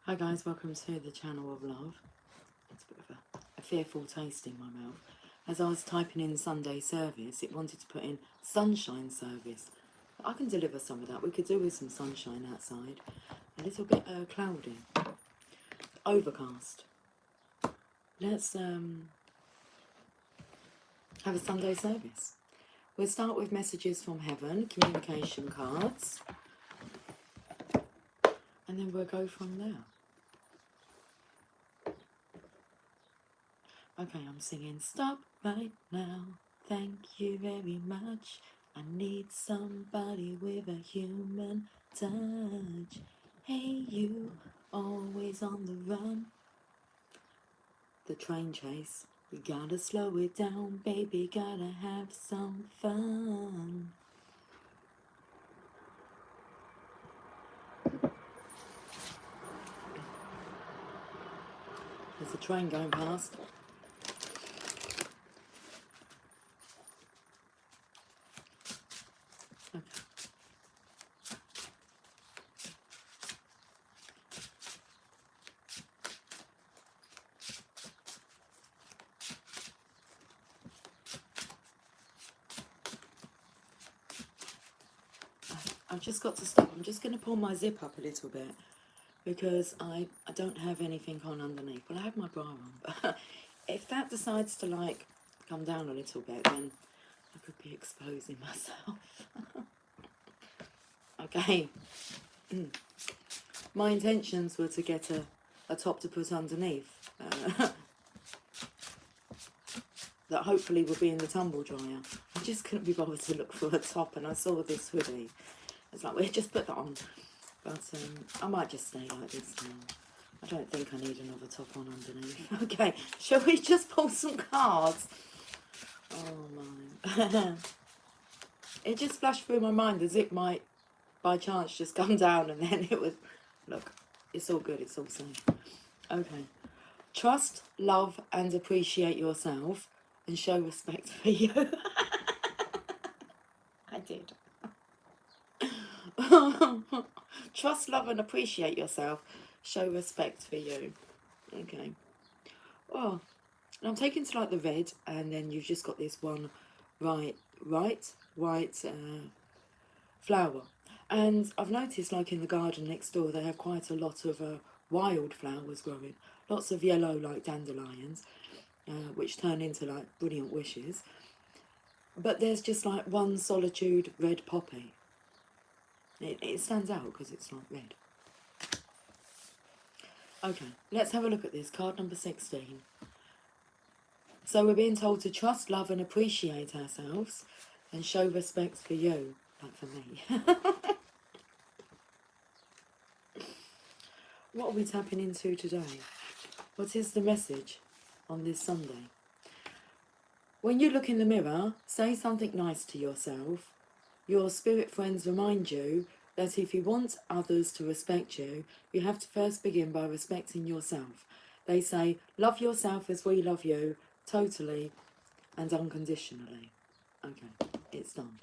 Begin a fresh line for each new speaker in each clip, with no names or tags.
Hi guys, welcome to the channel of love. It's a bit of a fearful taste in my mouth. As I was typing in Sunday service, it wanted to put in sunshine service. I can deliver some of that. We could do with some sunshine outside. A little bit cloudy. Overcast. Let's have a Sunday service. We'll start with messages from heaven, communication cards, and then we'll go from there. Okay, I'm singing Stop Right Now, thank you very much. I need somebody with a human touch. Hey you, always on the run. The train chase, we gotta slow it down, baby, gotta have some fun. There's a train going past. Okay. I've just got to stop. I'm just going to pull my zip up a little bit because I don't have anything on underneath. Well, I have my bra on, but if that decides to like come down a little bit, then I could be exposing myself. Okay. My intentions were to get a top to put underneath that hopefully will be in the tumble dryer. I just couldn't be bothered to look for a top, and I saw this hoodie. It's like, we'll just put that on. But I might just stay like this now. I don't think I need another top on underneath. Okay, shall we just pull some cards? Oh my. It just flashed through my mind the zip might by chance just come down, and then it was, look, it's all good, it's all safe. Okay. Trust, love and appreciate yourself and show respect for you. I did. Trust, love and appreciate yourself. Show respect for you. Okay. Oh, and I'm taking to like the red, and then you've just got this one white flower. And I've noticed like in the garden next door they have quite a lot of wild flowers growing. Lots of yellow like dandelions, which turn into like brilliant wishes. But there's just like one solitude red poppy. It stands out because it's like red. Okay, let's have a look at this. Card number 16. So we're being told to trust, love and appreciate ourselves and show respect for you, like for me. What are we tapping into today? What is the message on this Sunday? When you look in the mirror, say something nice to yourself. Your spirit friends remind you that if you want others to respect you, you have to first begin by respecting yourself. They say, love yourself as we love you, totally and unconditionally. Okay, it's done.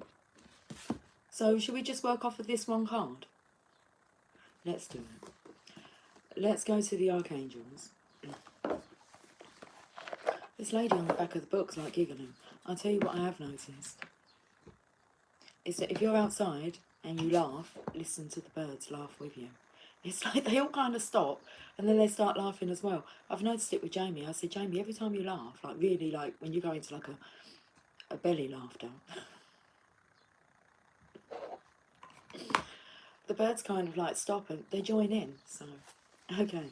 So should we just work off of this one card? Let's do it. Let's go to the archangels. This lady on the back of the book's like giggling. I'll tell you what I have noticed. Is that if you're outside and you laugh, listen to the birds laugh with you. It's like they all kind of stop and then they start laughing as well. I've noticed it with Jamie. I said, Jamie, every time you laugh, like really like when you go into like a belly laughter, the birds kind of like stop and they join in. So, okay.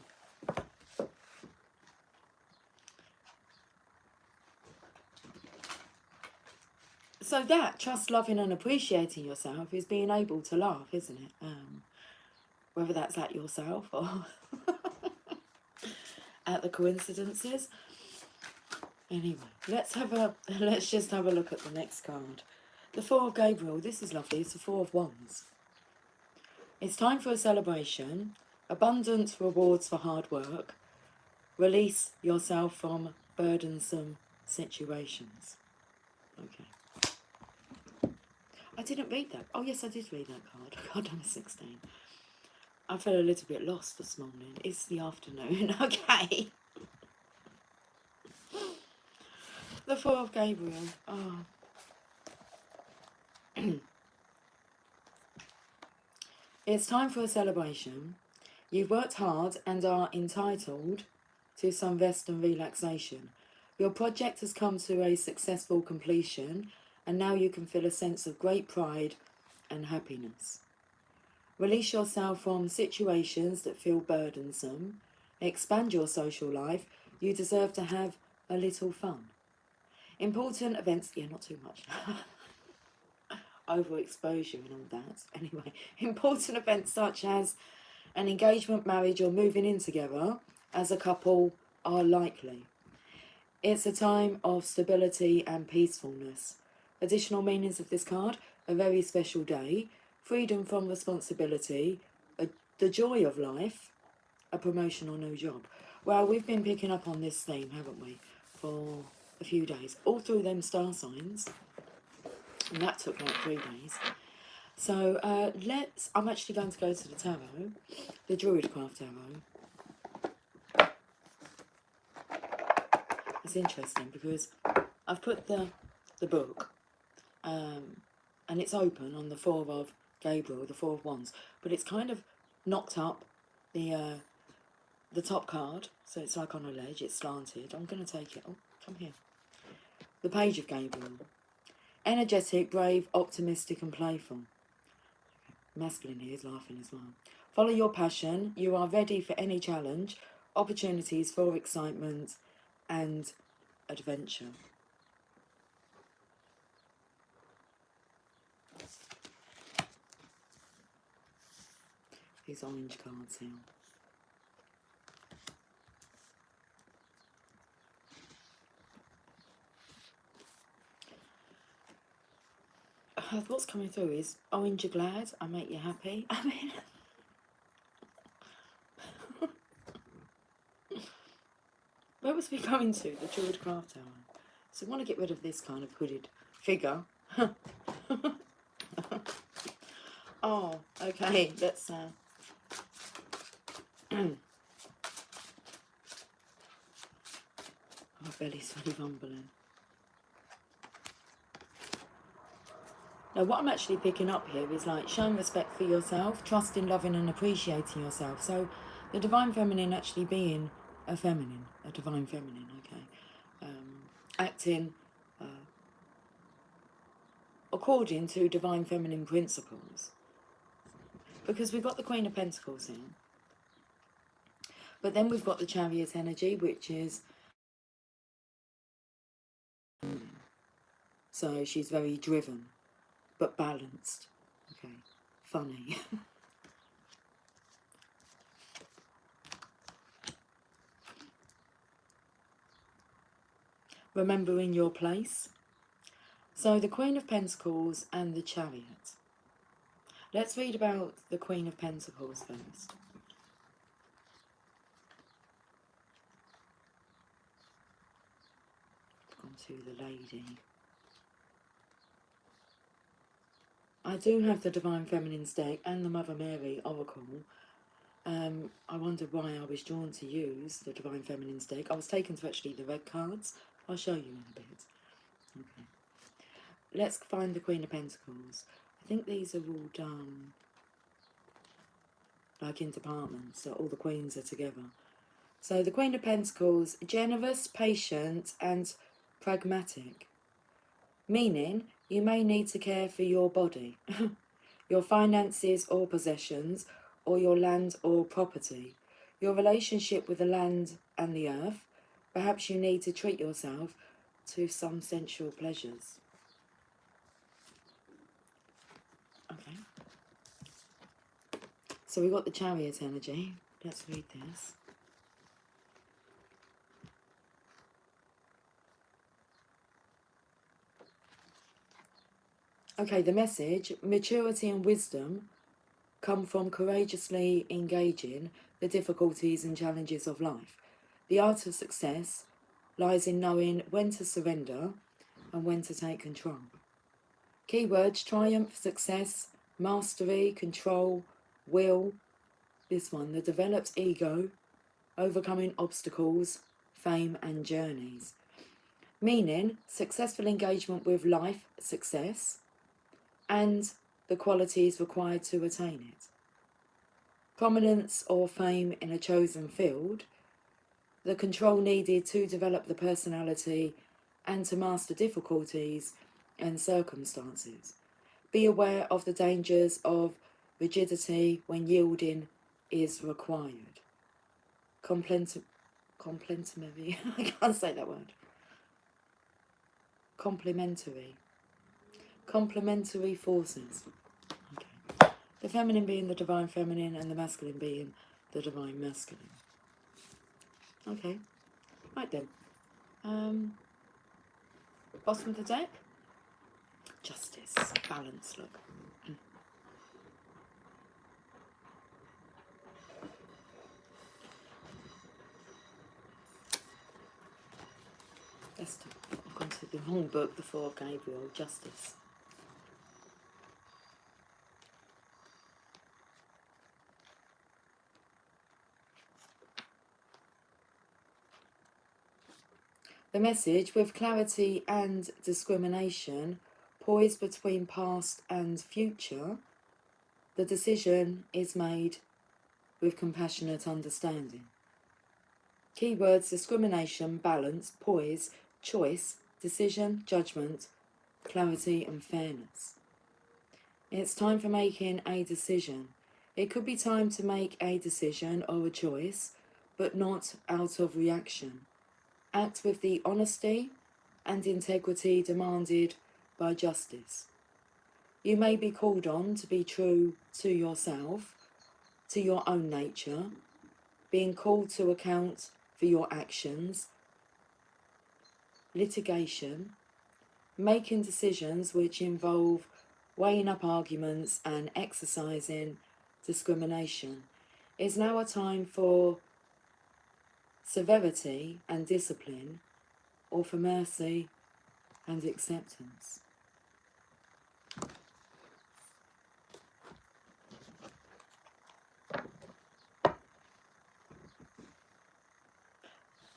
So that, trust, loving and appreciating yourself is being able to laugh, isn't it? Whether that's at yourself or at the coincidences. Anyway, let's just have a look at the next card. The Four of Gabriel. This is lovely. It's the Four of Wands. It's time for a celebration. Abundant rewards for hard work. Release yourself from burdensome situations. Okay. I didn't read that. Oh yes, I did read that card. Card number 16. I felt a little bit lost this morning. It's the afternoon, okay. The Four of Gabriel. Oh. It's time for a celebration. You've worked hard and are entitled to some rest and relaxation. Your project has come to a successful completion, and now you can feel a sense of great pride and happiness. Release yourself from situations that feel burdensome. Expand your social life. You deserve to have a little fun. Important events, yeah, not too much. Overexposure and all that. Anyway, important events such as an engagement, marriage, or moving in together as a couple are likely. It's a time of stability and peacefulness. Additional meanings of this card: a very special day, freedom from responsibility, the joy of life, a promotion or new job. Well, we've been picking up on this theme, haven't we, for a few days, all through them star signs. And that took like 3 days. So I'm actually going to go to the tarot, the Druidcraft tarot. It's interesting because I've put the book, and it's open on the Four of Gabriel, the Four of Wands, but it's kind of knocked up the top card, so it's like on a ledge, it's slanted. I'm going to take it. Oh, come here. The Page of Gabriel. Energetic, brave, optimistic and playful. Masculine here is laughing as well. Follow your passion. You are ready for any challenge, opportunities for excitement and adventure. These orange cards here. What's coming through is, orange, you're glad, I make you happy. I mean, where was we going to? The Druidcraft Tower. So I want to get rid of this kind of hooded figure. Oh, okay, let's... My belly's really rumbling. Now, what I'm actually picking up here is like showing respect for yourself, trusting, loving and appreciating yourself. So the Divine Feminine actually being a Divine Feminine, okay. Acting according to Divine Feminine principles. Because we've got the Queen of Pentacles here. But then we've got the Chariot energy, which is... So she's very driven, but balanced. Okay, funny. Remembering your place. So the Queen of Pentacles and the Chariot. Let's read about the Queen of Pentacles first. On to the lady. I do have the Divine Feminine's deck and the Mother Mary Oracle. I wondered why I was drawn to use the Divine Feminine's deck. I was taken to actually the red cards. I'll show you in a bit. Okay. Let's find the Queen of Pentacles. I think these are all done like in departments, so all the queens are together. So the Queen of Pentacles, generous, patient and pragmatic. Meaning, you may need to care for your body, your finances or possessions, or your land or property, your relationship with the land and the earth. Perhaps you need to treat yourself to some sensual pleasures. Okay. So we've got the Chariot energy. Let's read this. Okay, the message: maturity and wisdom come from courageously engaging the difficulties and challenges of life. The art of success lies in knowing when to surrender and when to take control. Keywords: triumph, success, mastery, control, will. this one, the developed ego, overcoming obstacles, fame and journeys. Meaning, successful engagement with life, success, and the qualities required to attain it. Prominence or fame in a chosen field, the control needed to develop the personality and to master difficulties and circumstances. Be aware of the dangers of rigidity when yielding is required. Complementary, I can't say that word. Complementary forces. Okay. The feminine being the divine feminine and the masculine being the divine masculine. Okay, right then. Bottom of the deck. Justice, balance, look. I've gone to the wrong book, the Four of Gabriel, Justice. The message, with clarity and discrimination, poised between past and future, the decision is made with compassionate understanding. Keywords: discrimination, balance, poise, choice, decision, judgment, clarity and fairness. It's time for making a decision. It could be time to make a decision or a choice, but not out of reaction. Act with the honesty and integrity demanded by justice. You may be called on to be true to yourself, to your own nature, being called to account for your actions, litigation, making decisions which involve weighing up arguments and exercising discrimination. Is now a time for severity and discipline, or for mercy and acceptance.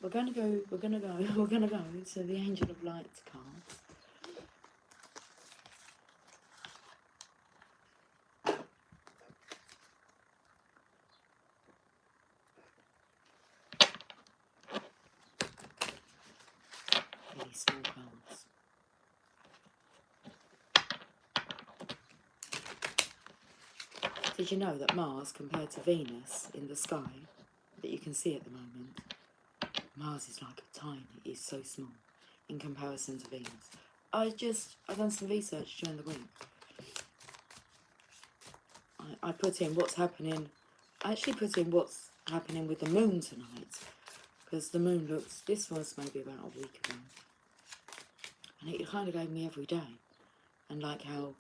We're gonna go to the Angel of Light cards. Really small cards. Did you know that Mars, compared to Venus in the sky, that you can see at the moment, Mars is like tiny, it's so small in comparison to Venus. I've done some research during the week. I put in what's happening, I actually put in what's happening with the moon tonight, because the moon looks, this was maybe about a week ago, and it kind of gave me every day, and like how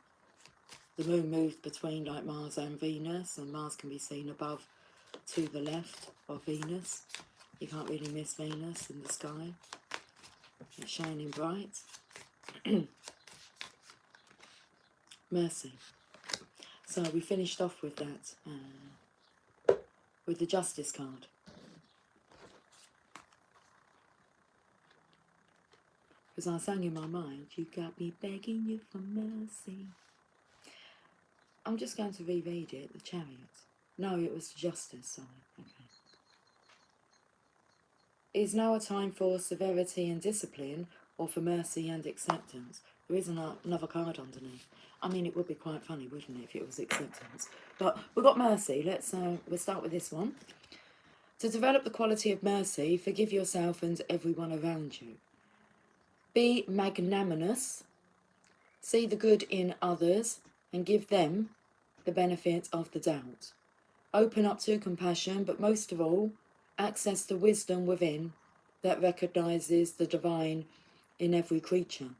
the moon moved between like Mars and Venus, and Mars can be seen above to the left of Venus. You can't really miss Venus in the sky. It's shining bright. Mercy. So we finished off with that, with the Justice card. Because I sang in my mind, you got me begging you for mercy. I'm just going to reread it, the Chariot. No, it was Justice, sorry. Okay. Is now a time for severity and discipline, or for mercy and acceptance? There is another card underneath. I mean, it would be quite funny, wouldn't it, if it was acceptance? But we've got mercy. We'll start with this one. To develop the quality of mercy, forgive yourself and everyone around you. Be magnanimous. See the good in others and give them the benefit of the doubt. Open up to compassion, but most of all, access the wisdom within that recognises the divine in every creature.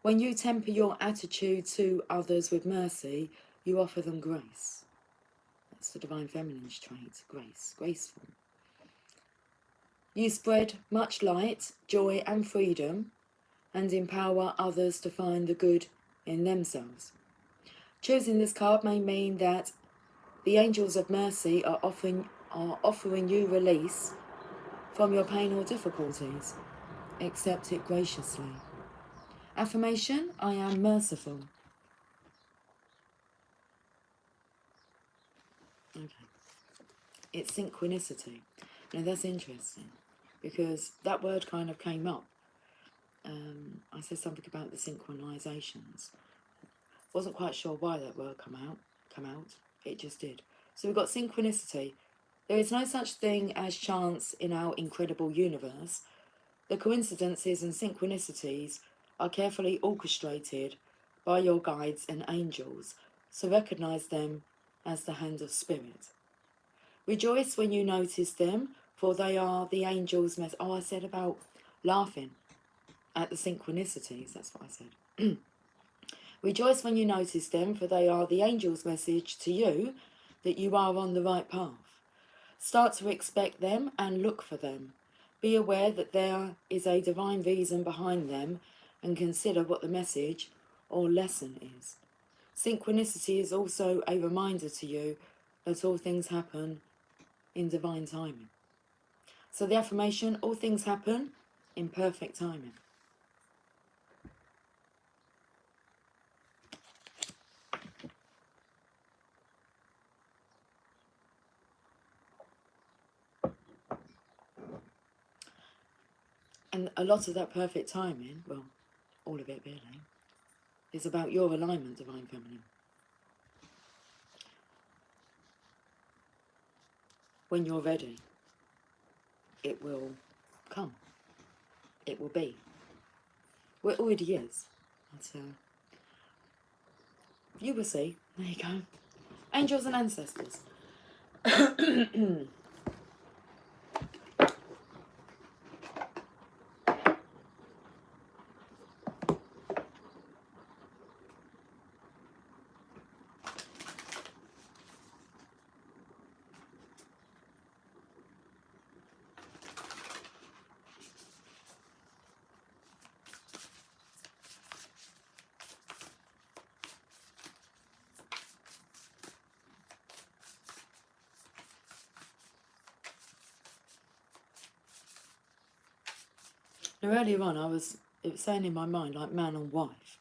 When you temper your attitude to others with mercy, you offer them grace. That's the divine feminine's trait, grace, graceful. You spread much light, joy and freedom, and empower others to find the good in themselves. Choosing this card may mean that The angels of mercy are offering you release from your pain or difficulties. Accept it graciously. Affirmation, I am merciful. Okay. It's synchronicity. Now that's interesting because that word kind of came up. I said something about the synchronizations. Wasn't quite sure why that word come out. It just did. So we've got synchronicity. There is no such thing as chance in our incredible universe. The coincidences and synchronicities are carefully orchestrated by your guides and angels, so recognize them as the hand of spirit. Rejoice when you notice them, for they are the angels' Oh, I said about laughing at the synchronicities, that's what I said. Rejoice when you notice them, for they are the angels' message to you that you are on the right path. Start to expect them and look for them. Be aware that there is a divine reason behind them and consider what the message or lesson is. Synchronicity is also a reminder to you that all things happen in divine timing. So the affirmation, all things happen in perfect timing. And a lot of that perfect timing, well, all of it really, is about your alignment, Divine Feminine. When you're ready, it will come. It will be. Well, it already is. But, you will see. There you go. Angels and ancestors. Now, earlier on, it was saying in my mind, like man and wife.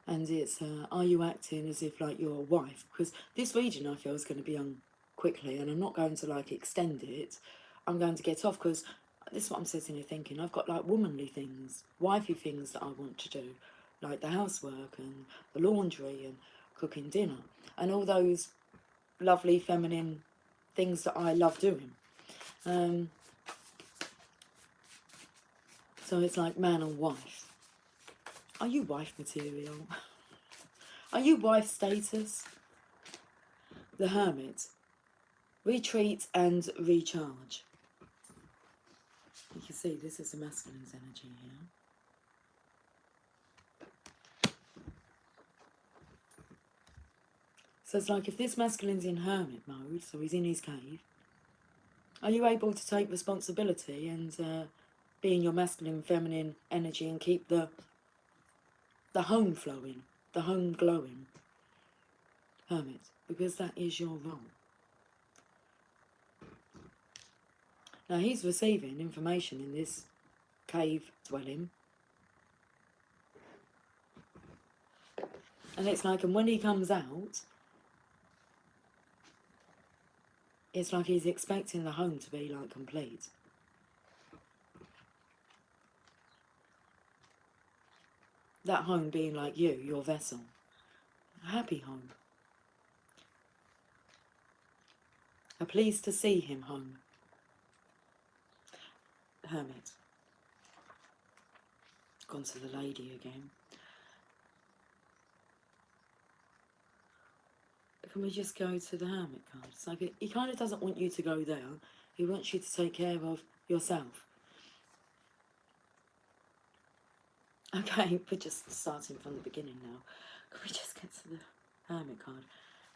And it's, are you acting as if like you're a wife? Because this reading I feel is going to be on quickly, and I'm not going to like extend it. I'm going to get off because this is what I'm sitting here thinking. I've got like womanly things, wifey things that I want to do, like the housework and the laundry and cooking dinner and all those lovely feminine things that I love doing. So it's like man and wife. Are you wife material? Are you wife status? The Hermit. Retreat and recharge. You can see this is the masculine's energy here. So it's like if this masculine's in hermit mode, so he's in his cave, are you able to take responsibility and be in your masculine and feminine energy and keep the home flowing, the home glowing? Hermit, because that is your role. Now he's receiving information in this cave dwelling. And it's like, and when he comes out, it's like he's expecting the home to be like complete. That home being like you, your vessel. A happy home. A pleased to see him home. Hermit. Gone to the lady again. Can we just go to the Hermit card? It's like he kind of doesn't want you to go there. He wants you to take care of yourself. Okay, we're just starting from the beginning now. Can we just get to the Hermit card?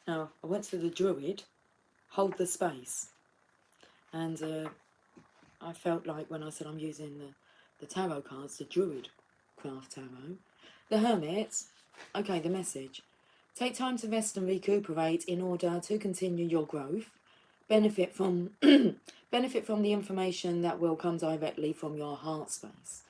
Now, I went to the Druid, hold the space. And I felt like when I said I'm using the tarot cards, the Druid craft tarot. The Hermit, okay, the message. Take time to rest and recuperate in order to continue your growth. Benefit from benefit from the information that will come directly from your heart space.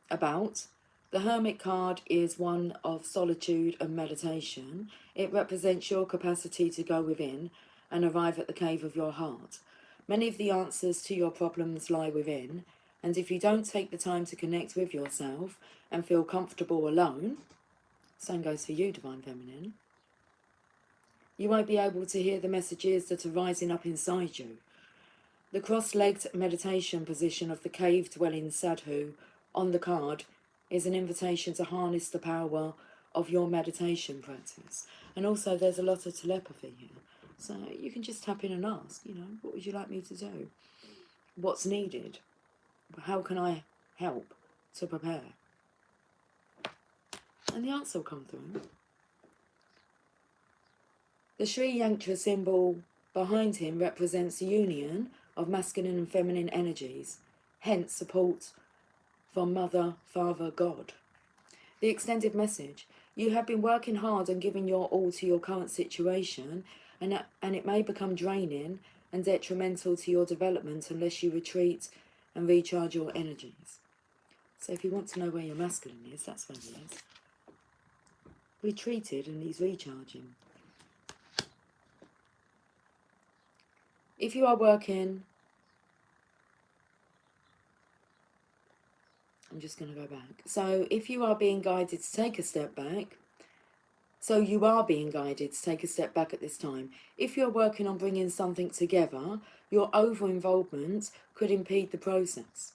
About the Hermit card is one of solitude and meditation. It represents your capacity to go within and arrive at the cave of your heart. Many of the answers to your problems lie within, and if you don't take the time to connect with yourself and feel comfortable alone, same goes for you, Divine Feminine, you won't be able to hear the messages that are rising up inside you. The cross-legged meditation position of the cave-dwelling sadhu on the card is an invitation to harness the power of your meditation practice. And also there's a lot of telepathy here. So you can just tap in and ask, what would you like me to do? What's needed? How can I help to prepare? And the answer will come through. The Sri Yantra symbol behind him represents the union of masculine and feminine energies, hence support from Mother, Father, God. The extended message: you have been working hard and giving your all to your current situation, and it may become draining and detrimental to your development unless you retreat and recharge your energies. So if you want to know where your masculine is, that's where he is. Retreated and he's recharging. If you are working, I'm just going to go back. So if you are being guided to take a step back, you are being guided to take a step back at this time. If you're working on bringing something together, your over-involvement could impede the process.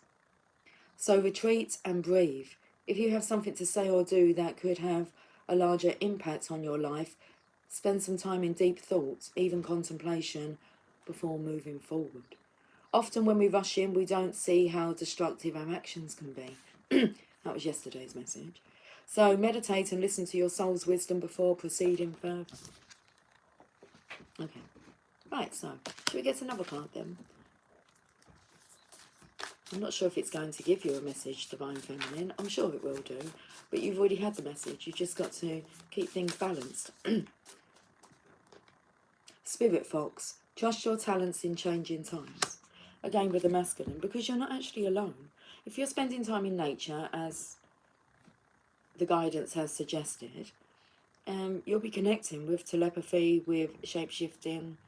So retreat and breathe. If you have something to say or do that could have a larger impact on your life, spend some time in deep thought, even contemplation, before moving forward. Often when we rush in, we don't see how destructive our actions can be. That was yesterday's message. So meditate and listen to your soul's wisdom before proceeding further. Okay. Right, so should we get another card then? I'm not sure if it's going to give you a message, Divine Feminine. I'm sure it will do. But you've already had the message. You've just got to keep things balanced. Spirit Fox, trust your talents in changing times. Again with the masculine, because you're not actually alone. If you're spending time in nature, as the guidance has suggested, you'll be connecting with telepathy, with shape-shifting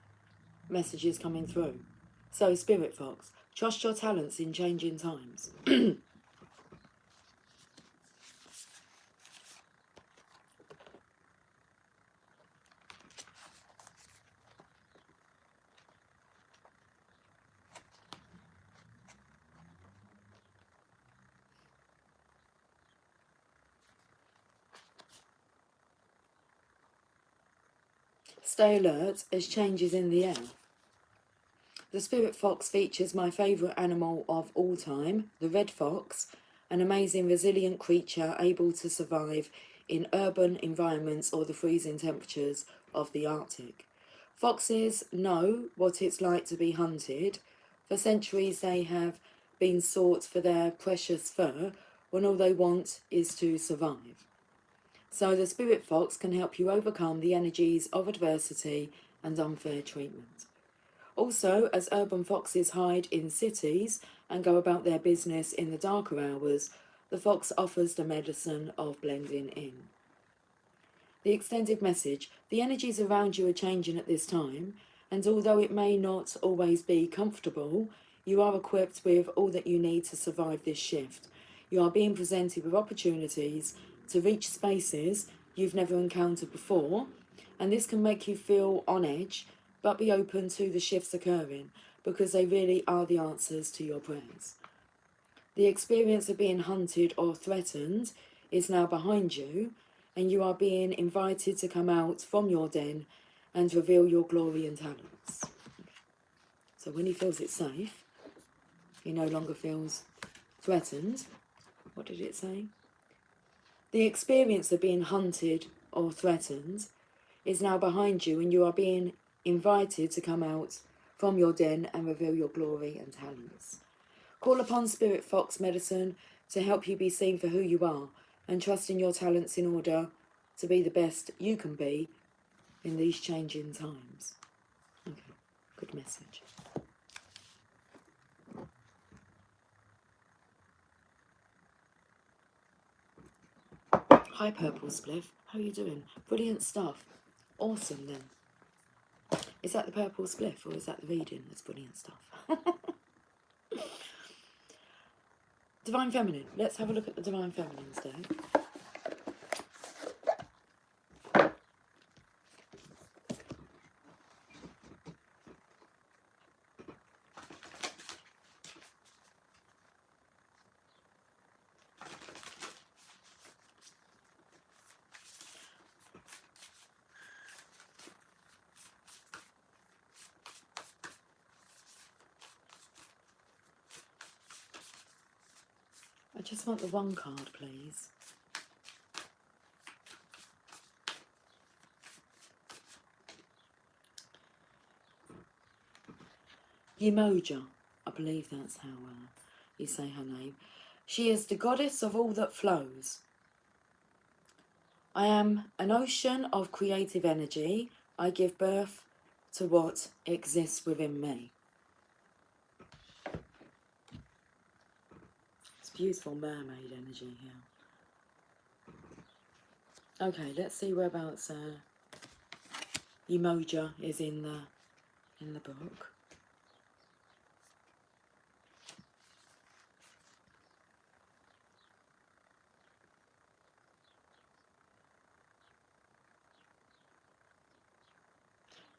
messages coming through. So, Spirit Fox, trust your talents in changing times. Stay alert as changes in the air. The Spirit Fox features my favourite animal of all time, the red fox, an amazing resilient creature able to survive in urban environments or the freezing temperatures of the Arctic. Foxes know what it's like to be hunted. For centuries they have been sought for their precious fur when all they want is to survive. So the Spirit Fox can help you overcome the energies of adversity and unfair treatment. Also, as urban foxes hide in cities and go about their business in the darker hours, the fox offers the medicine of blending in. The extended message: the energies around you are changing at this time, and although it may not always be comfortable, you are equipped with all that you need to survive this shift. You are being presented with opportunities to reach spaces you've never encountered before, and this can make you feel on edge, but be open to the shifts occurring, because they really are the answers to your prayers. The experience of being hunted or threatened is now behind you, and you are being invited to come out from your den and reveal your glory and talents. So when he feels it's safe, he no longer feels threatened. What did it say? The experience of being hunted or threatened is now behind you, and you are being invited to come out from your den and reveal your glory and talents. Call upon Spirit Fox Medicine to help you be seen for who you are and trust in your talents in order to be the best you can be in these changing times. Okay, good message. Hi Purple Spliff, how are you doing? Brilliant stuff. Awesome then. Is that the Purple Spliff or is that the reading that's brilliant stuff? Divine Feminine. Let's have a look at the Divine Feminine's day. I just want the one card, please. Yemoja, I believe that's how you say her name. She is the goddess of all that flows. I am an ocean of creative energy. I give birth to what exists within me. It's beautiful mermaid energy here. Okay, let's see whereabouts Yemoja is in the book.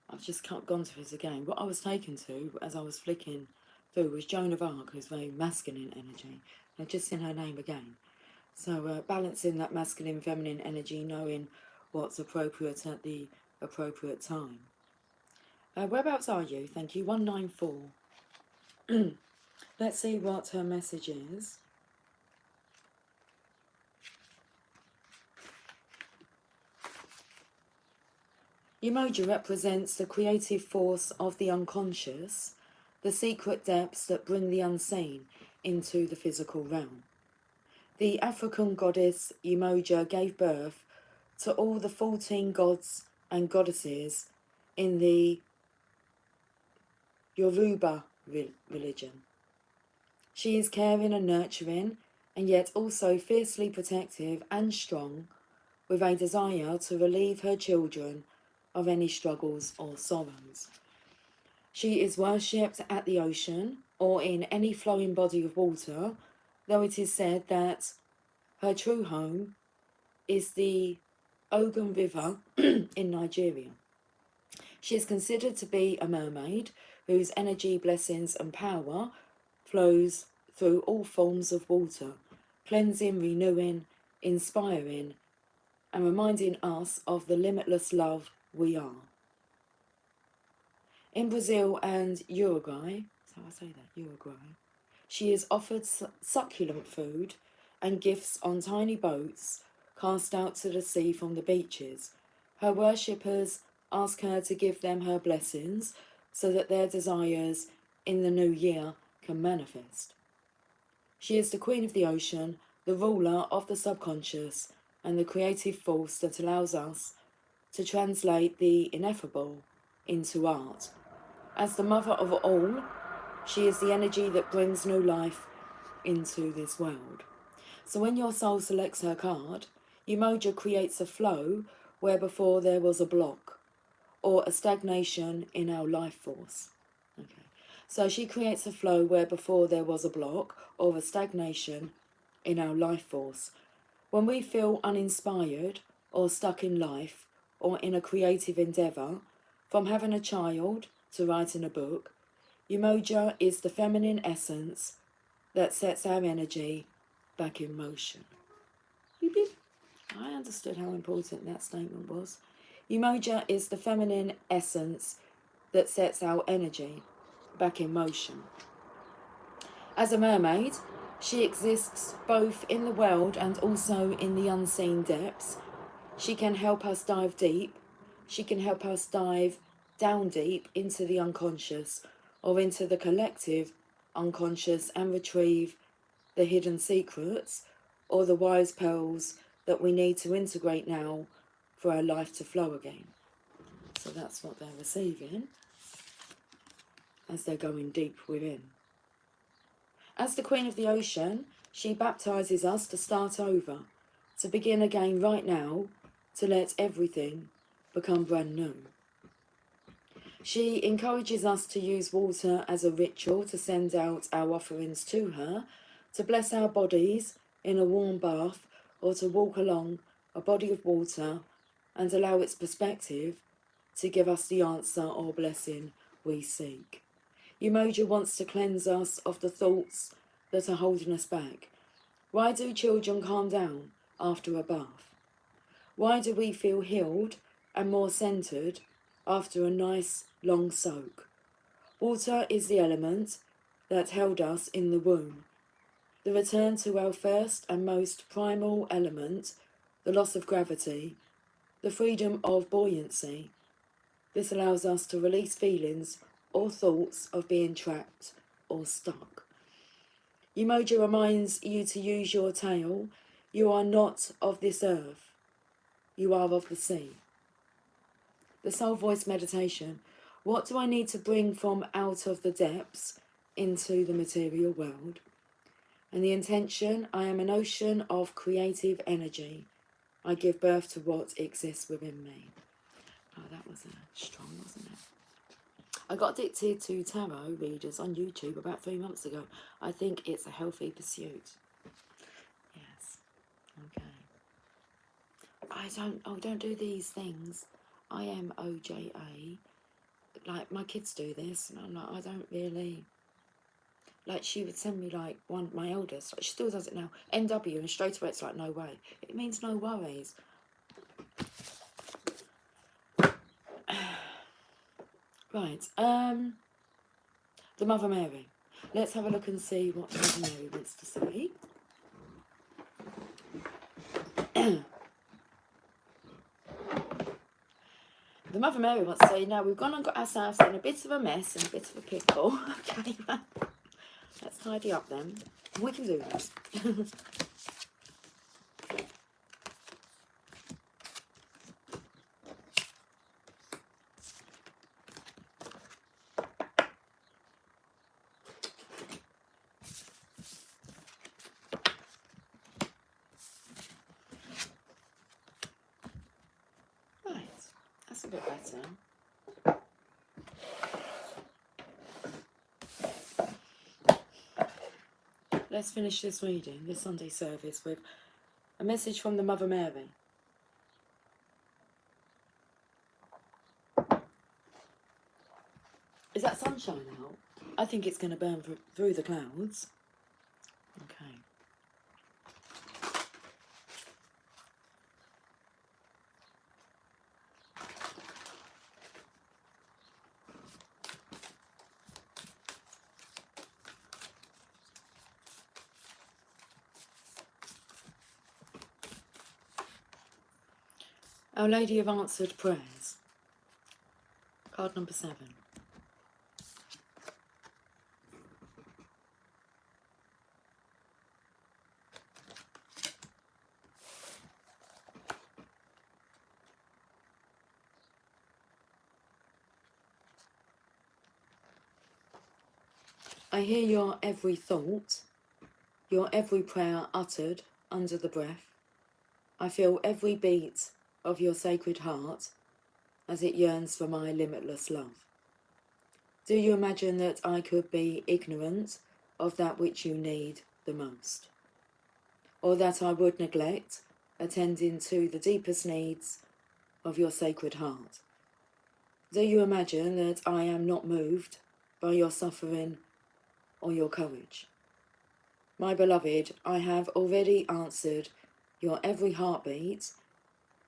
I've just gone to this again. What I was taken to as I was flicking through was Joan of Arc, who's very masculine energy. I've just seen her name again. So balancing that masculine, feminine energy, knowing what's appropriate at the appropriate time. Whereabouts are you? Thank you. 194. Let's see what her message is. Yemoja represents the creative force of the unconscious, the secret depths that bring the unseen into the physical realm. The African goddess Yemoja gave birth to all the 14 gods and goddesses in the Yoruba religion. She is caring and nurturing, and yet also fiercely protective and strong, with a desire to relieve her children of any struggles or sorrows. She is worshipped at the ocean or in any flowing body of water, though it is said that her true home is the Ogun River in Nigeria. She is considered to be a mermaid whose energy, blessings and power flows through all forms of water, cleansing, renewing, inspiring and reminding us of the limitless love we are. In Brazil and Uruguay, that's how I say that, Uruguay, she is offered succulent food and gifts on tiny boats cast out to the sea from the beaches. Her worshippers ask her to give them her blessings so that their desires in the new year can manifest. She is the queen of the ocean, the ruler of the subconscious, and the creative force that allows us to translate the ineffable into art. As the mother of all, she is the energy that brings new life into this world. So when your soul selects her card, Yemoja creates a flow where before there was a block or a stagnation in our life force. Okay. So she creates a flow where before there was a block or a stagnation in our life force. When we feel uninspired or stuck in life or in a creative endeavour, from having a child to writing a book, Yemoja is the feminine essence that sets our energy back in motion. Beep, beep. I understood how important that statement was. Yemoja is the feminine essence that sets our energy back in motion. As a mermaid, she exists both in the world and also in the unseen depths. She can help us dive deep. She can help us dive down deep into the unconscious or into the collective unconscious and retrieve the hidden secrets or the wise pearls that we need to integrate now for our life to flow again. So that's what they're receiving as they're going deep within. As the Queen of the Ocean, she baptizes us to start over, to begin again right now, to let everything become brand new. She encourages us to use water as a ritual to send out our offerings to her, to bless our bodies in a warm bath, or to walk along a body of water and allow its perspective to give us the answer or blessing we seek. Umoja wants to cleanse us of the thoughts that are holding us back. Why do children calm down after a bath? Why do we feel healed and more centred after a nice long soak? Water is the element that held us in the womb. The return to our first and most primal element, the loss of gravity, the freedom of buoyancy. This allows us to release feelings or thoughts of being trapped or stuck. Umoja reminds you to use your tail. You are not of this earth. You are of the sea. The Soul Voice meditation. What do I need to bring from out of the depths into the material world? And the intention, I am an ocean of creative energy. I give birth to what exists within me. Oh, that was strong, wasn't it? I got addicted to tarot readers on YouTube about 3 months ago. I think it's a healthy pursuit. Yes. Okay. Don't do these things. I am OJA. Like, my kids do this, and I'm like, I don't really... Like, she would send me, like, my eldest, like, she still does it now, NW, and straight away it's like, no way. It means no worries. Right, the Mother Mary. Let's have a look and see what the Mother Mary wants to say. The Mother Mary wants to say, now we've gone and got ourselves in a bit of a mess and a bit of a pickle. Okay, let's tidy up then. We can do this. Right, that's a bit better. Let's finish this reading, this Sunday service, with a message from the Mother Mary. Is that sunshine out? I think it's going to burn through the clouds. Okay. Our Lady of Answered Prayers. Card number 7. I hear your every thought, your every prayer uttered under the breath. I feel every beat of your sacred heart as it yearns for my limitless love. Do you imagine that I could be ignorant of that which you need the most? Or that I would neglect attending to the deepest needs of your sacred heart? Do you imagine that I am not moved by your suffering or your courage? My beloved, I have already answered your every heartbeat,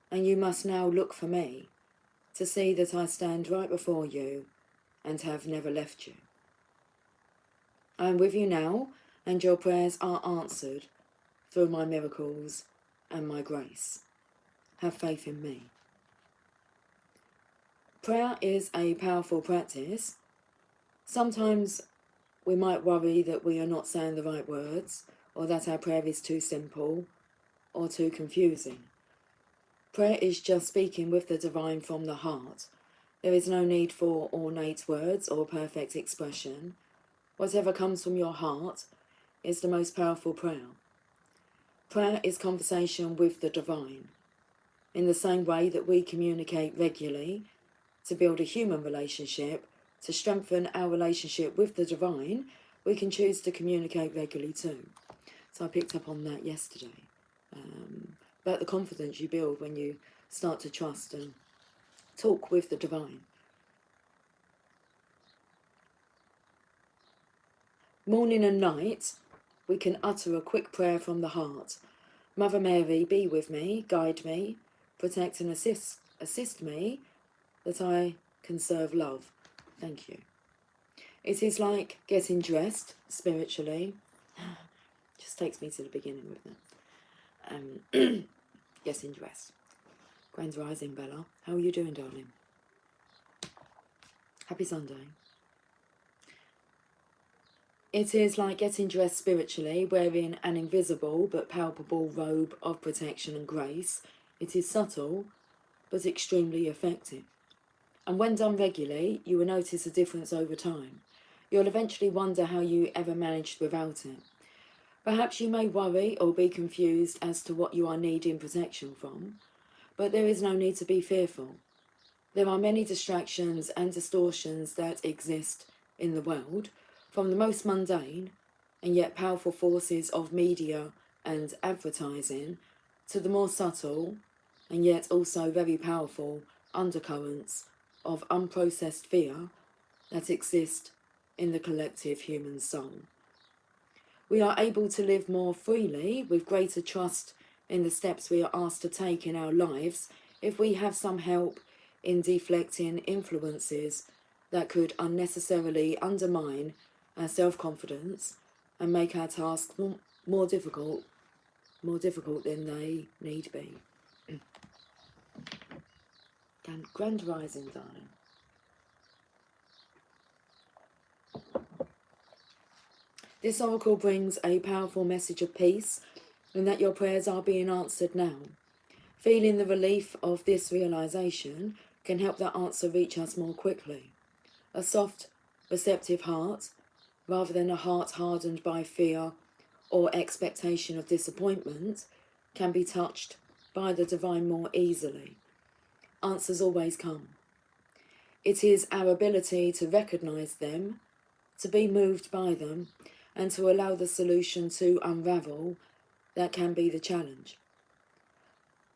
and you must now look for me to see that I stand right before you and have never left you. I am with you now, and your prayers are answered through my miracles and my grace. Have faith in me. Prayer is a powerful practice. Sometimes we might worry that we are not saying the right words, or that our prayer is too simple or too confusing. Prayer is just speaking with the divine from the heart. There is no need for ornate words or perfect expression. Whatever comes from your heart is the most powerful prayer. Prayer is conversation with the divine. In the same way that we communicate regularly to build a human relationship, to strengthen our relationship with the divine, we can choose to communicate regularly too. So I picked up on that yesterday. About the confidence you build when you start to trust and talk with the divine. Morning and night, we can utter a quick prayer from the heart. Mother Mary, be with me, guide me, protect and assist me, that I can serve love. Thank you. It is like getting dressed spiritually. Just takes me to the beginning with that. Getting dressed. Grand rising, Bella. How are you doing, darling? Happy Sunday. It is like getting dressed spiritually, wearing an invisible but palpable robe of protection and grace. It is subtle, but extremely effective. And when done regularly, you will notice a difference over time. You'll eventually wonder how you ever managed without it. Perhaps you may worry or be confused as to what you are needing protection from, but there is no need to be fearful. There are many distractions and distortions that exist in the world, from the most mundane and yet powerful forces of media and advertising to the more subtle and yet also very powerful undercurrents of unprocessed fear that exist in the collective human soul. We are able to live more freely with greater trust in the steps we are asked to take in our lives if we have some help in deflecting influences that could unnecessarily undermine our self-confidence and make our tasks more difficult than they need be. Grand rising, darling. This oracle brings a powerful message of peace and that your prayers are being answered now. Feeling the relief of this realization can help that answer reach us more quickly. A soft, receptive heart, rather than a heart hardened by fear or expectation of disappointment, can be touched by the divine more easily. Answers always come. It is our ability to recognize them, to be moved by them, and to allow the solution to unravel that can be the challenge.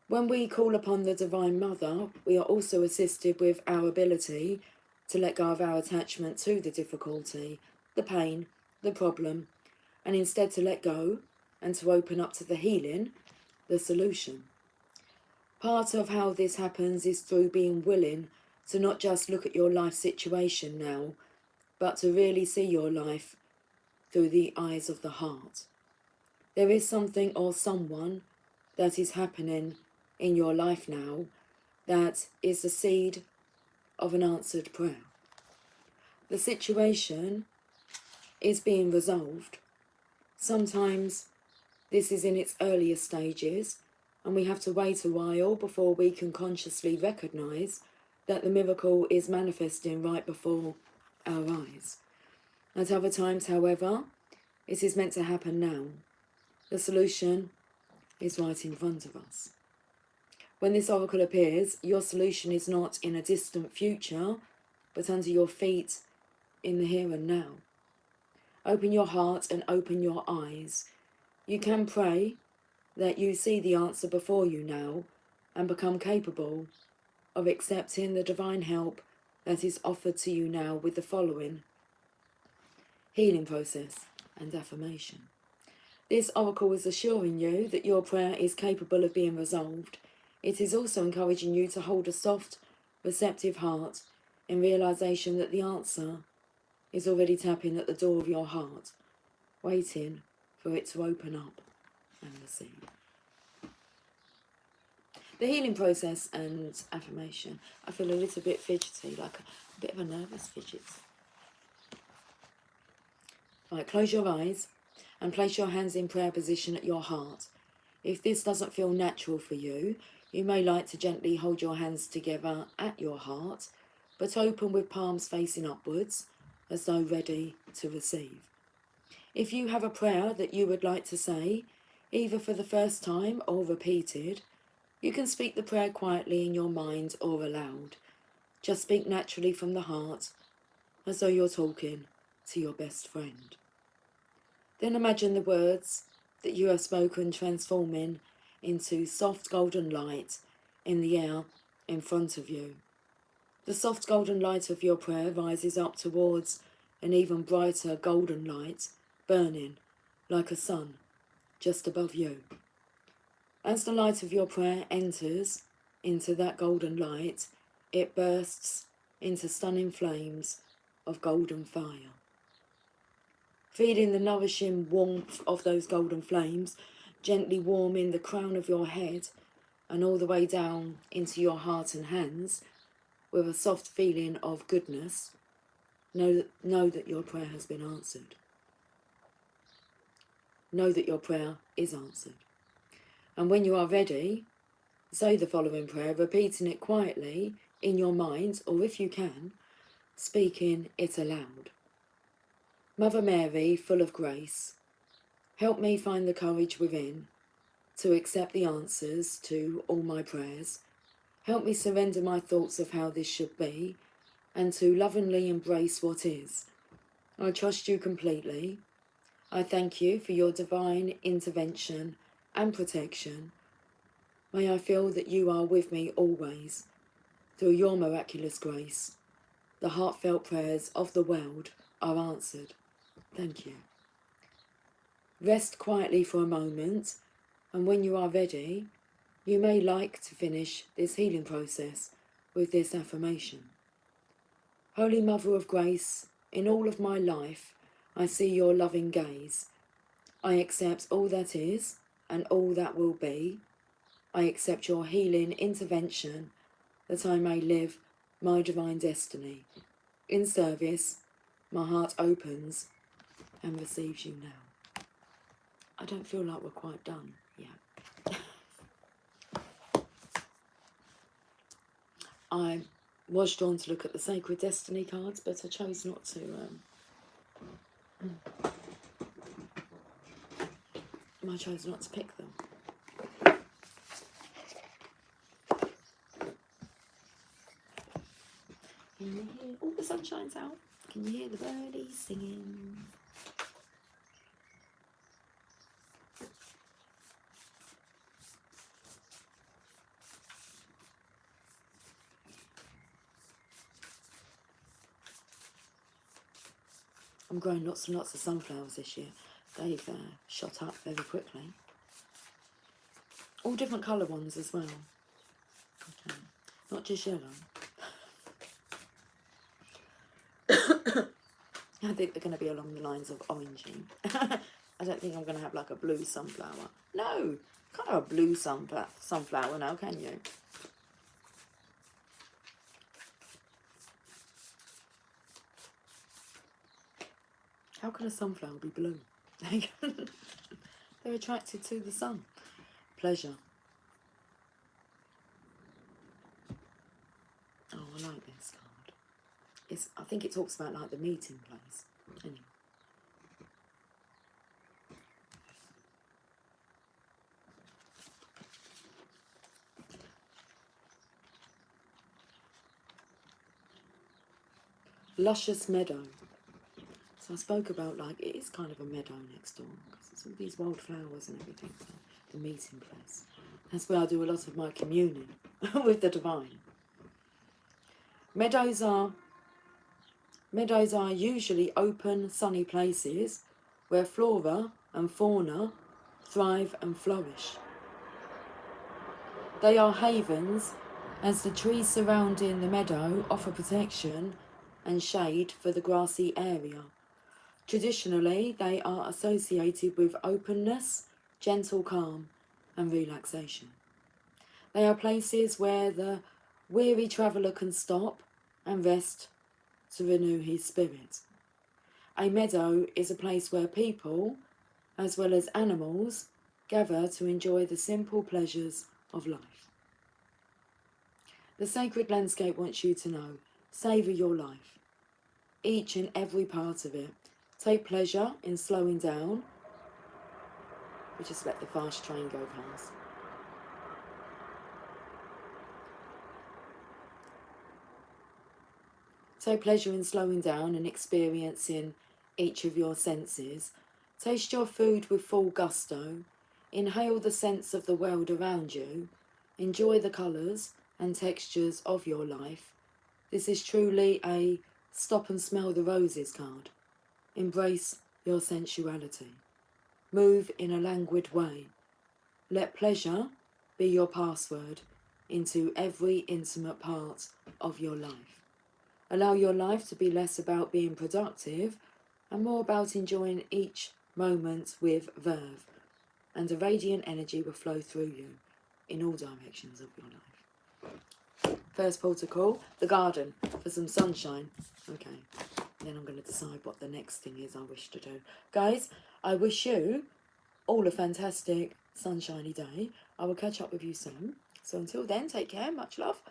When we call upon the Divine Mother, we are also assisted with our ability to let go of our attachment to the difficulty, the pain, the problem, and instead to let go and to open up to the healing, the solution. Part of how this happens is through being willing to not just look at your life situation now, but to really see your life through the eyes of the heart. There is something or someone that is happening in your life now that is the seed of an answered prayer. The situation is being resolved. Sometimes this is in its earlier stages, and we have to wait a while before we can consciously recognise that the miracle is manifesting right before our eyes. At other times, however, it is meant to happen now. The solution is right in front of us. When this oracle appears, your solution is not in a distant future, but under your feet in the here and now. Open your heart and open your eyes. You can pray that you see the answer before you now and become capable of accepting the divine help that is offered to you now with the following healing process and affirmation. This oracle is assuring you that your prayer is capable of being resolved. It is also encouraging you to hold a soft, receptive heart in realization that the answer is already tapping at the door of your heart, waiting for it to open up and receive. The healing process and affirmation. I feel a little bit fidgety, like a bit of a nervous fidget. Right, close your eyes and place your hands in prayer position at your heart. If this doesn't feel natural for you, You may like to gently hold your hands together at your heart, but open with palms facing upwards, as though ready to receive. If you have a prayer that you would like to say, either for the first time or repeated, you can speak the prayer quietly in your mind or aloud. Just speak naturally from the heart, as though you're talking to your best friend. Then imagine the words that you have spoken transforming into soft golden light in the air in front of you. The soft golden light of your prayer rises up towards an even brighter golden light, burning like a sun just above you. As the light of your prayer enters into that golden light, it bursts into stunning flames of golden fire. Feeling the nourishing warmth of those golden flames, gently warming the crown of your head and all the way down into your heart and hands, with a soft feeling of goodness, know that your prayer has been answered. Know that your prayer is answered. And when you are ready, say the following prayer, repeating it quietly in your mind, or if you can, speaking it aloud. Mother Mary, full of grace, help me find the courage within to accept the answers to all my prayers. Help me surrender my thoughts of how this should be and to lovingly embrace what is. I trust you completely. I thank you for your divine intervention and protection. May I feel that you are with me always. Through your miraculous grace, the heartfelt prayers of the world are answered. Thank you. Rest quietly for a moment, and when you are ready, you may like to finish this healing process with this affirmation. Holy Mother of Grace, in all of my life, I see your loving gaze. I accept all that is and all that will be. I accept your healing intervention that I may live my divine destiny. In service, my heart opens and receives you now. I don't feel like we're quite done yet. I was drawn to look at the Sacred Destiny cards, but I chose not to. I chose not to pick them. Can you hear? Oh, the sun shines out. Can you hear the birdies singing? I'm growing lots and lots of sunflowers this year. They've shot up very quickly. All different colour ones as well. Okay. Not just yellow. I think they're going to be along the lines of orangey. I don't think I'm going to have like a blue sunflower. No, can't have a blue sunflower now, can you? How can a sunflower be blue? They're attracted to the sun. Pleasure. Oh, I like this card. I think it talks about like the meeting place. Anyway. Luscious meadow. So I spoke about like it is kind of a meadow next door because it's all these wildflowers and everything. So the meeting place. That's where I do a lot of my communing with the divine. Meadows are usually open, sunny places where flora and fauna thrive and flourish. They are havens as the trees surrounding the meadow offer protection and shade for the grassy area. Traditionally, they are associated with openness, gentle calm, and relaxation. They are places where the weary traveller can stop and rest to renew his spirit. A meadow is a place where people, as well as animals, gather to enjoy the simple pleasures of life. The sacred landscape wants you to know, savour your life, each and every part of it. Take pleasure in slowing down. We just let the fast train go past. Take pleasure in slowing down and experiencing each of your senses. Taste your food with full gusto. Inhale the sense of the world around you. Enjoy the colours and textures of your life. This is truly a stop and smell the roses card. Embrace your sensuality. Move in a languid way. Let pleasure be your password into every intimate part of your life. Allow your life to be less about being productive and more about enjoying each moment with verve, and a radiant energy will flow through you in all directions of your life. First protocol, the garden for some sunshine. Okay, then I'm going to decide what the next thing is I wish to do. Guys, I wish you all a fantastic sunshiny day. I will catch up with you soon. So until then, take care, much love.